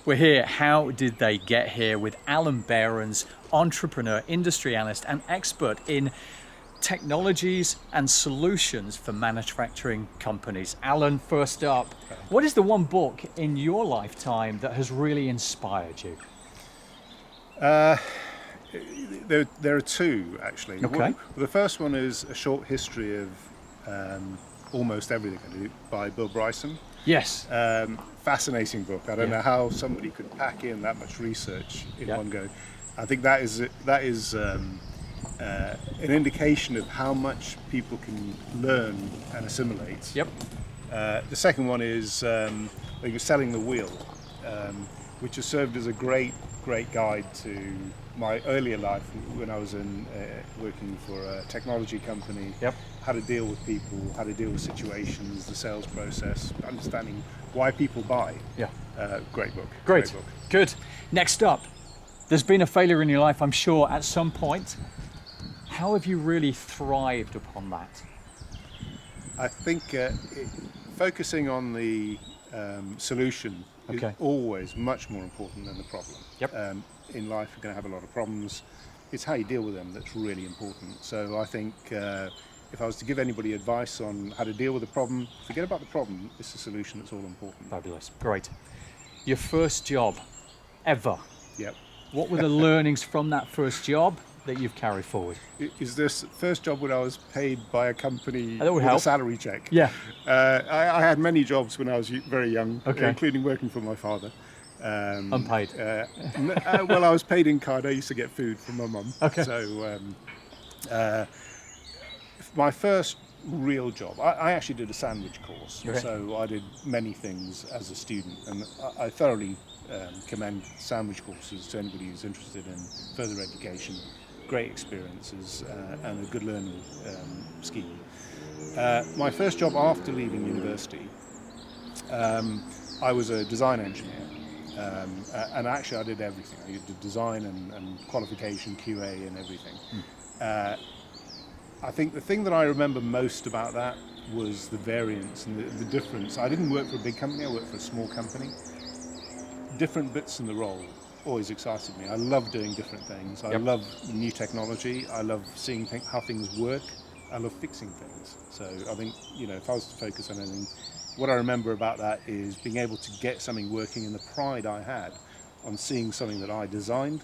We're here, how did they get here, with Allan Behrens, entrepreneur, industry analyst and expert in technologies and solutions for manufacturing companies. Allan, first up, what is the one book in your lifetime that has really inspired you? There are two, actually. Okay. The first one is A Short History of Almost Everything I Do by Bill Bryson. Yes. Fascinating book. I don't know how somebody could pack in that much research in one go. I think that is an indication of how much people can learn and assimilate. Yep. The second one is Selling the Wheel, which has served as a great guide to my earlier life when I was working for a technology company. Yep. How to deal with people, how to deal with situations, the sales process, understanding why people buy. Yeah. Great book. Great book. Good. Next up, there's been a failure in your life, I'm sure, at some point. How have you really thrived upon that? I think focusing on the solution is always much more important than the problem. Yep. In life, you're going to have a lot of problems. It's how you deal with them that's really important. So I think if I was to give anybody advice on how to deal with a problem, forget about the problem. It's the solution that's all important. Fabulous. Great. Your first job ever. Yep. What were the learnings from that first job that you've carried forward? Is this first job when I was paid by a company with a salary check? Yeah. I had many jobs when I was very young, Okay. including working for my father. Unpaid? Well, I was paid in kind. I used to get food from my mum. Okay. So my first real job, I actually did a sandwich course. Okay. So I did many things as a student, and I thoroughly commend sandwich courses to anybody who's interested in further education. Great experiences and a good learning scheme. My first job after leaving university, I was a design engineer. And actually I did everything. I did design and qualification, QA and everything. I think the thing that I remember most about that was the variance and the difference. I didn't work for a big company, I worked for a small company. Different bits in the role always excited me. I love doing different things. I love new technology. I love seeing how things work. I love fixing things. So I think, if I was to focus on anything, what I remember about that is being able to get something working and the pride I had on seeing something that I designed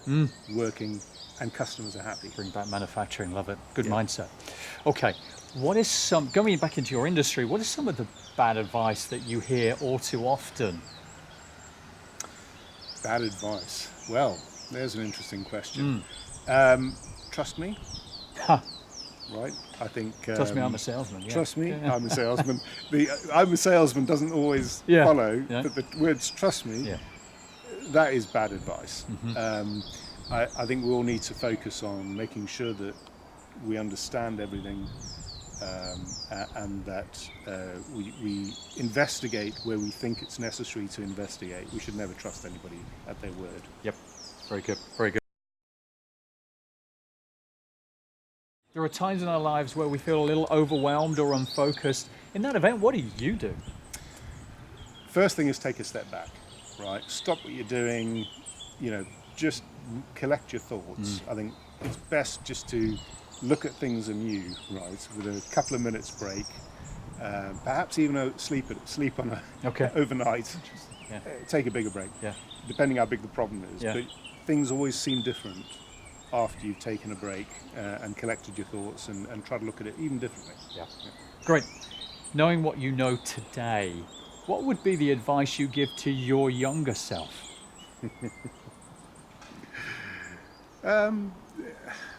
working and customers are happy. Bring back manufacturing, love it. Good mindset. Okay, what is going back into your industry, what is some of the bad advice that you hear all too often? Bad advice. Well, there's an interesting question. Trust me. Right? I think... Trust me, I'm a salesman. Yeah. Trust me, I'm a salesman. I'm a salesman doesn't always follow, but the words trust me, that is bad advice. I think we all need to focus on making sure that we understand everything and that we investigate where we think it's necessary to investigate. We should never trust anybody at their word. Yep, very good, very good. There are times in our lives where we feel a little overwhelmed or unfocused. In that event, what do you do? First thing is take a step back, right? Stop what you're doing, just collect your thoughts. I think it's best just to look at things anew, right, with a couple of minutes break, perhaps even sleep on overnight. Take a bigger break, depending how big the problem is. But things always seem different after you've taken a break and collected your thoughts and try to look at it even differently. Great. Knowing what you know today, what would be the advice you give to your younger self?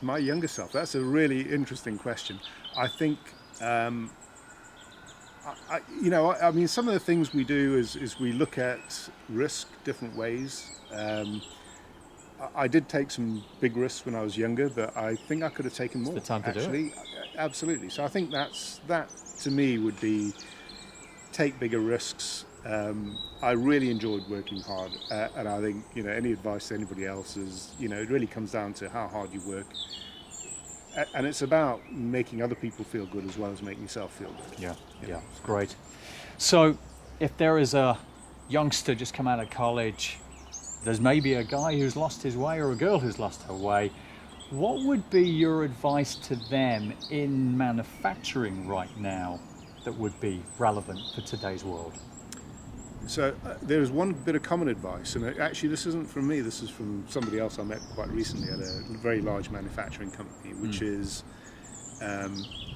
My younger self, that's a really interesting question. I think, some of the things we do is we look at risk different ways. I did take some big risks when I was younger, but I think I could have taken more. It's the time to do it. Absolutely. So I think that to me would be take bigger risks. I really enjoyed working hard, and I think any advice to anybody else is it really comes down to how hard you work, and it's about making other people feel good as well as making yourself feel good. Yeah, great. So if there is a youngster just come out of college, there's maybe a guy who's lost his way or a girl who's lost her way. What would be your advice to them in manufacturing right now that would be relevant for today's world? So there's one bit of common advice, and actually this isn't from me, this is from somebody else I met quite recently at a very large manufacturing company, which is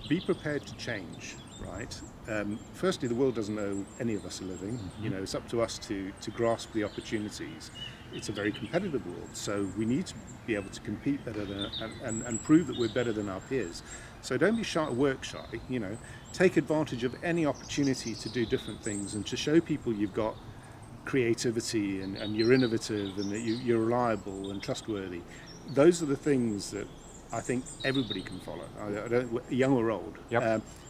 be prepared to change, right? Firstly, the world doesn't know any of us are living. You know, it's up to us to grasp the opportunities. It's a very competitive world, so we need to be able to compete better than, and prove that we're better than our peers. So don't be shy, work shy, you know, take advantage of any opportunity to do different things and to show people you've got creativity and you're innovative and that you're reliable and trustworthy. Those are the things that I think everybody can follow, young or old,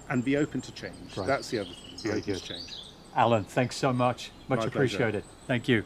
and be open to change. Right. That's the other thing, be Very open good. to change. Alan, thanks so much. Much My pleasure. appreciated. Thank you.